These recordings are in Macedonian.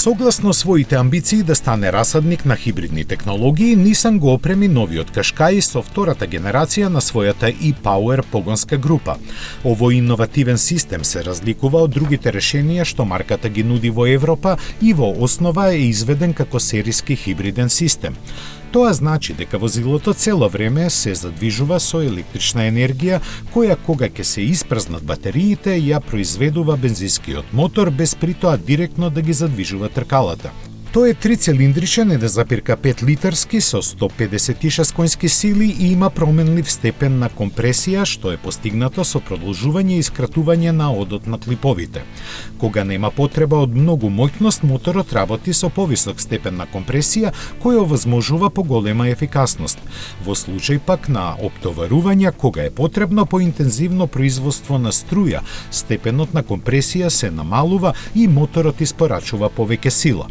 Согласно своите амбиции да стане расадник на хибридни технологии, Nissan го опреми новиот Кашкај со втората генерација на својата e-Power погонска група. Овој инновативен систем се разликува од другите решенија што марката ги нуди во Европа и во основа е изведен како сериски хибриден систем. Тоа значи дека возилото цело време се задвижува со електрична енергија, која кога ќе се испразнат батериите, ја произведува бензинскиот мотор без при тоа директно да ги задвижува тркалата. Тој е трицилиндричен 1,5 литарски со 156 конски сили и има променлив степен на компресија, што е постигнато со продолжување и скратување на одот на клиповите. Кога нема потреба од многу моќност, моторот работи со повисок степен на компресија, која овозможува поголема ефикасност. Во случај пак на оптоварување, кога е потребно поинтензивно производство на струја, степенот на компресија се намалува и моторот испорачува повеќе сила.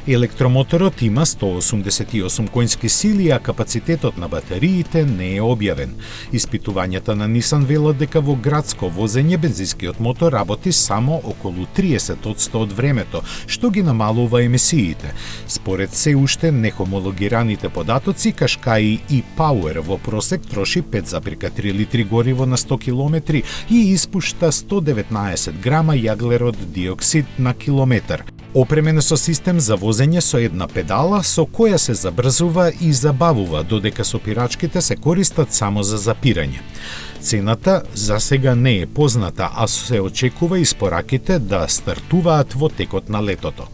Електромоторот има 188 конски сили, а капацитетот на батериите не е објавен. Испитувањата на Nissan велат дека во градско возење бензинскиот мотор работи само околу 30% од времето, што ги намалува емисиите. Според се уште нехомологираните податоци, Кашкај e-Power во просек троши 5,3 литри гориво на 100 км и испушта 119 грама јаглерод диоксид на километар. Опремен со систем за возење со една педала, со која се забрзува и забавува, додека сопирачките се користат само за запирање. Цената за сега не е позната, а се очекува испораките да стартуваат во текот на летото.